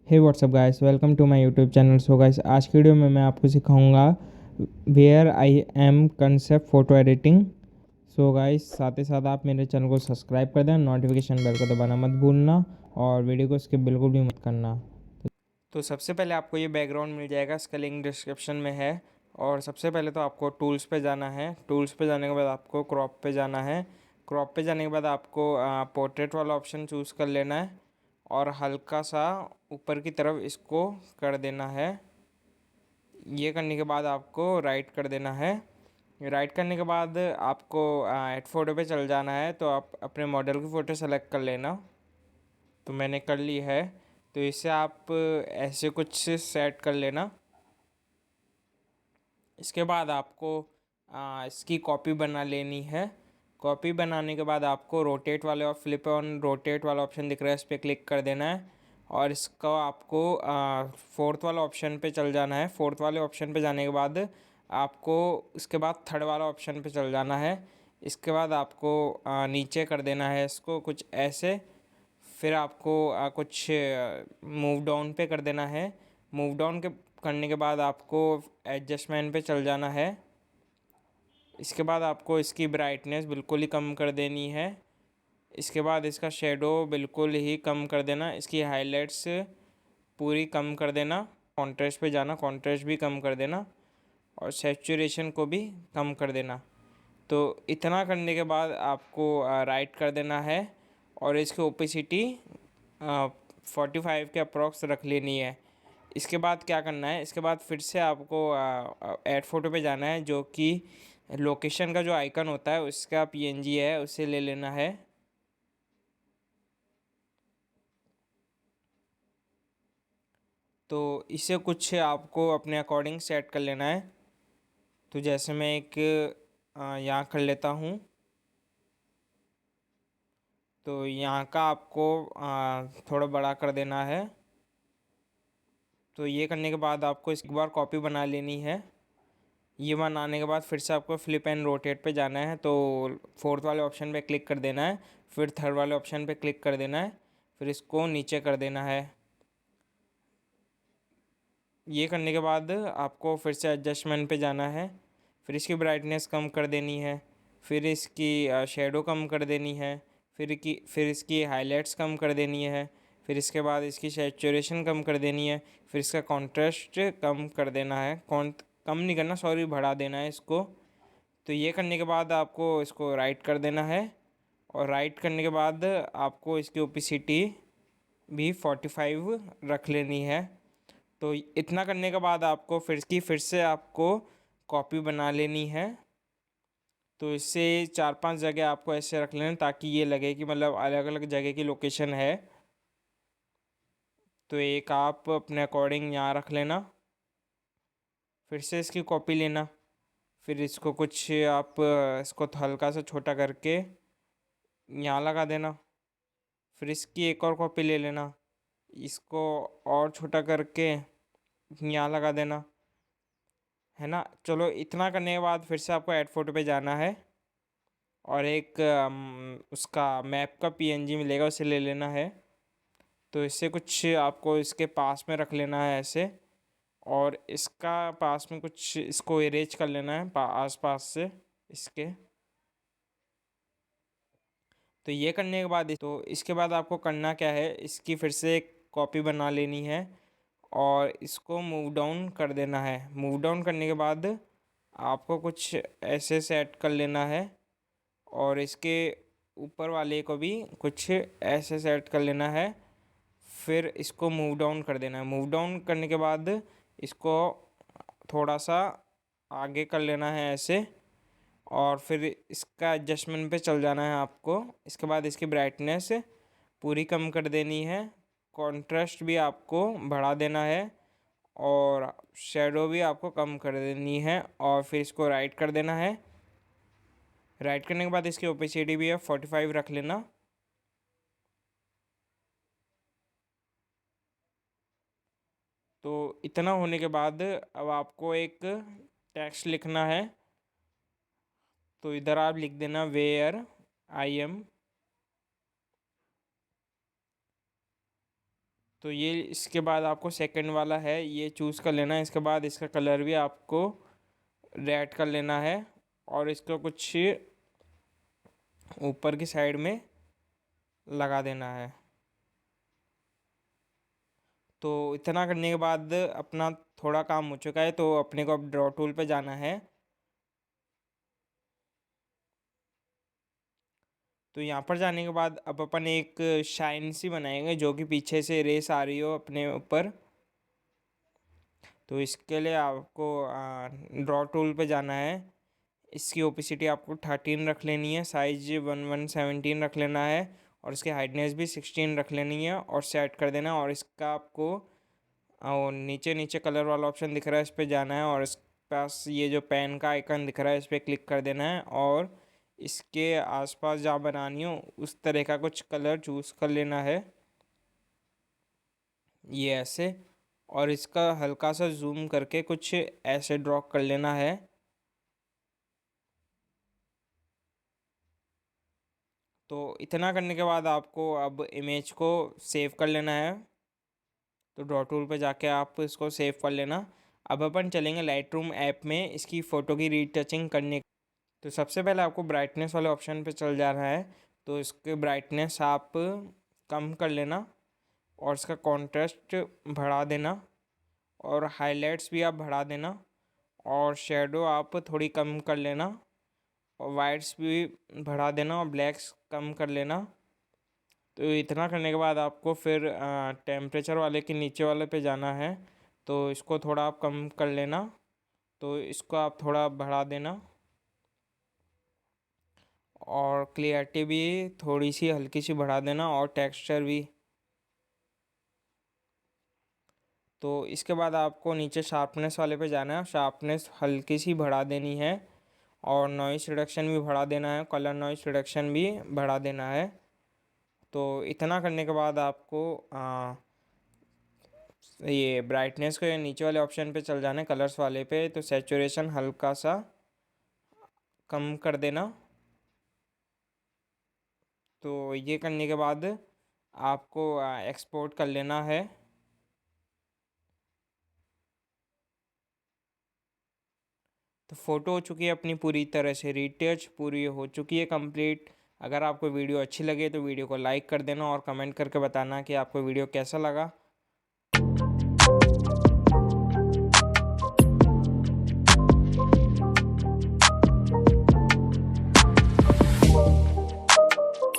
Hey what's up guys, welcome to my YouTube channel. So guys, आज की video में मैं आपको सिखाऊंगा where I am concept photo editing. So guys, साथ ही साथ आप मेरे चैनल को सब्सक्राइब कर दें, नोटिफिकेशन बेल को दबाना मत भूलना और वीडियो को स्किप बिल्कुल भी मत करना। तो सबसे पहले आपको ये बैकग्राउंड मिल जाएगा, इसका लिंक डिस्क्रिप्शन में है। और सबसे पहले तो आपको टूल्स पे जाना है। टूल्स पे जाने के बाद आपको क्रॉप पे जाना है। क्रॉप पे जाने के बाद आपको पोर्ट्रेट वाला ऑप्शन चूज़ कर लेना है और हल्का सा ऊपर की तरफ इसको कर देना है। ये करने के बाद आपको राइट कर देना है। राइट करने के बाद आपको ऐड फोटो पे चल जाना है। तो आप अपने मॉडल की फ़ोटो सेलेक्ट कर लेना। तो मैंने कर ली है। तो इसे आप ऐसे कुछ सेट कर लेना। इसके बाद आपको इसकी कॉपी बना लेनी है। कॉपी बनाने के बाद आपको रोटेट वाले और फ्लिप ऑन रोटेट वाला ऑप्शन दिख रहा है, इस पर क्लिक कर देना है। और इसका आपको फोर्थ वाला ऑप्शन पे चल जाना है। फोर्थ वाले ऑप्शन पे जाने के बाद आपको इसके बाद थर्ड वाला ऑप्शन पे चल जाना है। इसके बाद आपको नीचे कर देना है इसको कुछ ऐसे। फिर आपको कुछ मूव डाउन पे कर देना है। मूव डाउन के करने के बाद आपको एडजस्टमेंट पे चल जाना है। इसके बाद आपको इसकी ब्राइटनेस बिल्कुल ही कम कर देनी है। इसके बाद इसका शेडो बिल्कुल ही कम कर देना। इसकी हाइलाइट्स पूरी कम कर देना। कॉन्ट्रास्ट पे जाना, कॉन्ट्रास्ट भी कम कर देना और सैचुरेशन को भी कम कर देना। तो इतना करने के बाद आपको राइट कर देना है और इसकी ओपेसिटी 45 के अप्रॉक्स रख लेनी है। इसके बाद क्या करना है, इसके बाद फिर से आपको ऐड फोटो पे जाना है, जो कि लोकेशन का जो आइकन होता है उसका पीएनजी है, उसे ले लेना है। तो इसे कुछ आपको अपने अकॉर्डिंग सेट कर लेना है। तो जैसे मैं एक यहाँ कर लेता हूँ। तो यहाँ का आपको थोड़ा बड़ा कर देना है। तो ये करने के बाद आपको एक बार कॉपी बना लेनी है। ये बनाने के बाद फिर से आपको फ्लिप एंड रोटेट पे जाना है। तो फोर्थ वाले ऑप्शन पे क्लिक कर देना है। फिर थर्ड वाले ऑप्शन पे क्लिक कर देना है। फिर इसको नीचे कर देना है। ये करने के बाद आपको फिर से एडजस्टमेंट पे जाना है। फिर इसकी ब्राइटनेस कम कर देनी है। फिर इसकी शेडो कम कर देनी है। फिर इसकी हाइलाइट्स कम कर देनी है। फिर इसके बाद इसकी सैचुरेशन कम कर देनी है। फिर इसका कॉन्ट्रास्ट कम कर देना है। कम नहीं करना, सॉरी, बढ़ा देना है इसको। तो ये करने के बाद आपको इसको राइट कर देना है। और राइट करने के बाद आपको इसकी ओपेसिटी भी 45 रख लेनी है। तो इतना करने के बाद आपको फिर से आपको कॉपी बना लेनी है। तो इससे 4-5 जगह आपको ऐसे रख लेना ताकि ये लगे कि मतलब अलग अलग जगह की लोकेशन है। तो एक आप अपने अकॉर्डिंग यहाँ रख लेना। फिर से इसकी कॉपी लेना। फिर इसको कुछ आप इसको हल्का सा छोटा करके यहाँ लगा देना। फिर इसकी एक और कॉपी ले लेना, इसको और छोटा करके यहाँ लगा देना, है ना। चलो, इतना करने के बाद फिर से आपको ऐड फोटो पे जाना है और एक उसका मैप का पीएनजी मिलेगा, उसे ले लेना है। तो इससे कुछ आपको इसके पास में रख लेना है ऐसे। और इसका पास में कुछ इसको इरेज कर लेना है आस पास से इसके। तो ये करने के बाद तो इसके बाद आपको करना क्या है, इसकी फिर से एक कॉपी बना लेनी है और इसको मूव डाउन कर देना है। मूव डाउन करने के बाद आपको कुछ ऐसे सेट कर लेना है और इसके ऊपर वाले को भी कुछ ऐसे सेट कर लेना है। फिर इसको मूव डाउन कर देना है। मूव डाउन करने के बाद इसको थोड़ा सा आगे कर लेना है ऐसे। और फिर इसका एडजस्टमेंट पे चल जाना है आपको। इसके बाद इसकी ब्राइटनेस पूरी कम कर देनी है। कॉन्ट्रास्ट भी आपको बढ़ा देना है और शेडो भी आपको कम कर देनी है। और फिर इसको राइट कर देना है। राइट करने के बाद इसकी ओपेसिटी भी है 45 रख लेना। तो इतना होने के बाद अब आपको एक टेक्स्ट लिखना है। तो इधर आप लिख देना वेयर आई एम। तो ये इसके बाद आपको सेकंड वाला है ये चूज़ कर लेना है। इसके बाद इसका कलर भी आपको रेड कर लेना है और इसको कुछ ऊपर की साइड में लगा देना है। तो इतना करने के बाद अपना थोड़ा काम हो चुका है, तो अपने को अब ड्रॉ टूल पे जाना है। तो यहाँ पर जाने के बाद अब अपन एक शाइन सी बनाएंगे जो कि पीछे से रेस आ रही हो अपने ऊपर। तो इसके लिए आपको ड्रॉ टूल पे जाना है। इसकी ओपेसिटी आपको 13 रख लेनी है, साइज 1117 रख लेना है और इसकी हाइटनेस भी 16 रख लेनी है और सेट कर देना। और इसका आपको और नीचे नीचे कलर वाला ऑप्शन दिख रहा है, इस पर जाना है और इस पास ये जो पेन का आइकन दिख रहा है इस पर क्लिक कर देना है और इसके आसपास जहाँ बनानी हो उस तरह का कुछ कलर चूज़ कर लेना है, ये ऐसे। और इसका हल्का सा जूम करके कुछ ऐसे ड्रॉ कर लेना है। तो इतना करने के बाद आपको अब इमेज को सेव कर लेना है। तो ड्रॉ टूल पे जाके आप इसको सेव कर लेना। अब अपन चलेंगे लाइट रूम ऐप में इसकी फ़ोटो की रीटचिंग करने। तो सबसे पहले आपको ब्राइटनेस वाले ऑप्शन पे चल जाना है। तो इसके ब्राइटनेस आप कम कर लेना और इसका कॉन्ट्रास्ट बढ़ा देना और हाइलाइट्स भी आप बढ़ा देना और शेडो आप थोड़ी कम कर लेना और वाइट्स भी बढ़ा देना और ब्लैक्स कम कर लेना। तो इतना करने के बाद आपको फिर टेम्परेचर वाले के नीचे वाले पे जाना है। तो इसको थोड़ा आप कम कर लेना, तो इसको आप थोड़ा बढ़ा देना और क्लियरिटी भी थोड़ी सी हल्की सी बढ़ा देना और टेक्सचर भी। तो इसके बाद आपको नीचे शार्पनेस वाले पे जाना है, शार्पनेस हल्की सी बढ़ा देनी है और नॉइस रिडक्शन भी बढ़ा देना है, कलर नॉइस रिडक्शन भी बढ़ा देना है। तो इतना करने के बाद आपको ये ब्राइटनेस को नीचे वाले ऑप्शन पे चल जाना है, कलर्स वाले पे। तो सैचुरेशन हल्का सा कम कर देना। तो ये करने के बाद आपको एक्सपोर्ट कर लेना है। तो फ़ोटो हो चुकी है अपनी पूरी तरह से रीटच, पूरी हो चुकी है कंप्लीट। अगर आपको वीडियो अच्छी लगे तो वीडियो को लाइक कर देना और कमेंट करके बताना कि आपको वीडियो कैसा लगा।